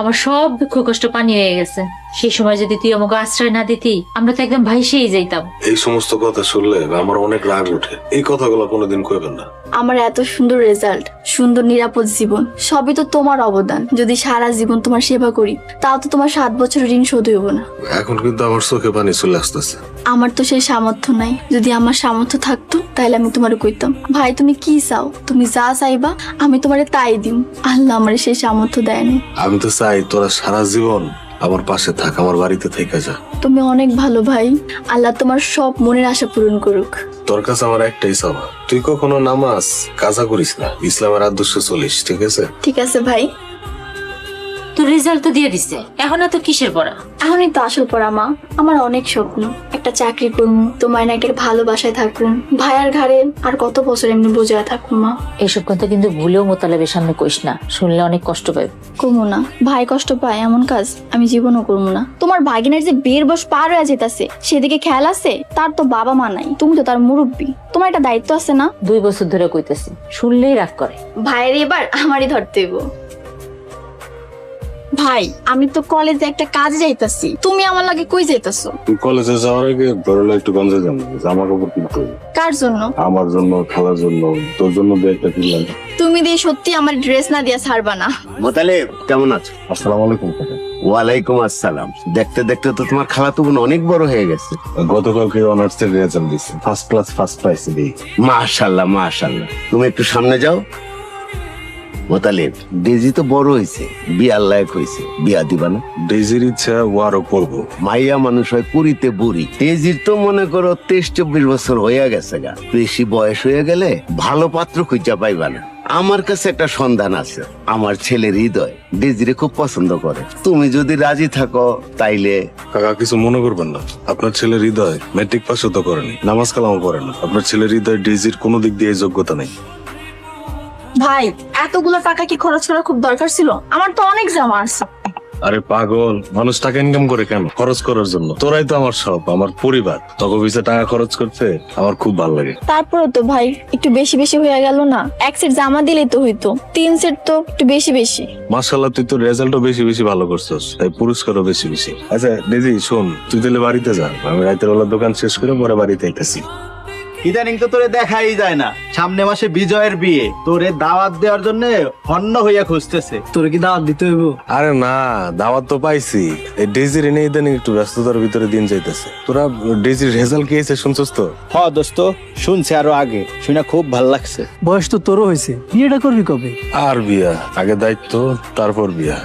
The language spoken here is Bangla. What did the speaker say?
আমার সব দুঃখ কষ্ট পানি হয়ে গেছে। সেই সময় যদি তুই আমাকে আশ্রয় না দিতি, আমরা তো একদম ভাইসেই যাইতাম। এই সমস্ত কথা শুনলে আমার অনেক রাগ ওঠে। এই কথাগুলো কোনোদিন কইবেন না। আমার এত সুন্দর রেজাল্ট, সুন্দর নিরাপদ জীবন, সবই তো তোমার অবদান। যদি সারা জীবন তোমার সেবা করি, তাও তো তোমার 7 বছরের ঋণ শোধ হইব না। এখন কিন্তু আমার চোখে পানি চলে আসতেছে। আমার তো সেই সামর্থ্য নাই। যদি আমার সামর্থ্য থাকতো তাহলে আমি তোমারে কইতাম, ভাই তুমি কি চাও, তুমি যা চাইবা আমি তোমারে তাই দিম। আল্লাহ আমারে সেই সামর্থ্য দেয়নি। আমি তো চাই তোরা সারা জীবন আমার পাশে থাক, আমার বাড়িতে থেকে যা। তুমি অনেক ভালো ভাই, আল্লাহ তোমার সব মনের আশা পূরণ করুক। তোর কাছে আমার একটাই চাওয়া, তুই কখনো নামাজ কাজা করিস না, ইসলামের আদর্শে চলিস, ঠিক আছে? ঠিক আছে ভাই। তোর রেজাল্ট তো দিয়ে দিছে, এখন এত কিসের পড়া? এখনই তো আসল পড়া মা। আমার অনেক স্বপ্ন, একটা চাকরি করবো, তোমার না একটা ভালো বাসায় থাকুন, ভাইয়ার ঘাড়ে আর কত বছর এমনি বোঝা থাকুন মা। এইসব কথা কিন্তু ভুলেও মোতালেবের সামনে কইস না, শুনলে অনেক কষ্ট পাবে। করবো না, ভাই কষ্ট পায় এমন কাজ আমি জীবনও করবো না। তোমার ভাগিনের যে বিয়ের বয়স পার হয়ে যেতেছে, সেদিকে খেয়াল আছে? তার তো বাবা মা নাই, তুমি তো তার মুরব্বী, তোমার একটা দায়িত্ব আছে না? 2 বছর ধরে কইতেছি, শুনলেই রাগ করে। ভাইয়ের এবার আমারই ধরতে হইব। ভাই আমি তো কলেজে একটা কাজে যাইতাছি, তুমি আমার লাগে কই যাইতাছো? তুই কলেজে যাওয়ার আগে ধরলে একটু গঞ্জে যাবো, জামা কাপড় কিনতে হবে। কার জন্য? আমার জন্য, খালার জন্য, তোর জন্য দু একটা কিনলাম। তুমি দিয়ে সত্যি আমার ড্রেস না দিয়া ছাড়বা না। মোতালেব কেমন আছো? আসসালামু আলাইকুম কাকা। ওয়ালাইকুম আসসালাম। দেখতে দেখতে তো তোমার খালাতো বোন অনেক বড় হয়ে গেছে। গতকালকে অনার্স এর রেজাল্ট দিছে, ফার্স্ট ক্লাস ফার্স্ট পাইছে দি। মাশাআল্লাহ মাশাআল্লাহ। তুমি একটু সামনে যাও। মোতালেব ডেজি তো বড় হয়েছে, বিয়ার লায়ক হয়েছে, বিয়া দিবা না? ডেজির ইচ্ছা ও আরো করবো। মাইয়া মানুষ হয় পুরীতে বুড়ি, ডেজির তো মনে করো 23-24 বছর হয়ে গেছে গা। বেশি বয়স হয়ে গেলে ভালো পাত্র খুঁজা পাইবা না। আমার কাছে একটা সন্ধান আছে, আমার ছেলের হৃদয় ডেজিরে খুব পছন্দ করে। তুমি যদি রাজি থাকো তাইলে। কাকা কিছু মনে করবেন না, আপনার ছেলের হৃদয় ম্যাট্রিক পাসও তো করেনি, নামাজ কালামও পড়ে না। আপনার ছেলের হৃদয় ডেজির কোনো দিক দিয়ে যোগ্যতা নেই। ভাই এতগুলো টাকা কি খরচ করা খুব দরকার ছিল? আমার তো অনেক জামা আছে। আরে পাগল, মানুষ টাকা ইনকাম করে কেন? খরচ করার জন্য। তোরাই তো আমার সব, আমার পরিবার। তখন পিছে টাকা খরচ করতে আমার খুব ভালো লাগে। তারপরে তো ভাই একটু বেশি বেশি হয়ে গেল না? 1 সেট জামা দিলেই তো হইতো, 3 সেট তো একটু বেশি বেশি। মাশাআল্লাহ, তুই তো রেজাল্টও বেশি বেশি ভালো করছস, তাই পুরস্কারও বেশি বেশি। আচ্ছা ডেজি শোন, তুই তাহলে বাড়িতে যা, আমি রাতের বেলা দোকান শেষ করে পরে বাড়িতে আইতাছি। ইদানিং তো তোরে দেখাই যায় না। সামনে মাসে বিজয়ের বিয়ে, তোরে দাওয়াত দেওয়ার জন্য হন্য হইয়া খুঁজতেছে। তোরে কি দাওয়াত দিতে হইব? আরে না, দাওয়াত তো পাইছি। এই ডেজির এনে ইদানিং একটু ব্যস্ততার ভিতরে দিন যাইতেছে। তোরা ডেজির রেজাল্ট কি হয়েছে শুনছস তো? হ দোস্ত, শুনছে আরো আগে, শুনে খুব ভাল লাগছে। বয়স তো তোরও হয়েছে, বিয়েটা করবি কবে? আর বিয়া, আগে দায়িত্ব তারপর বিয়া।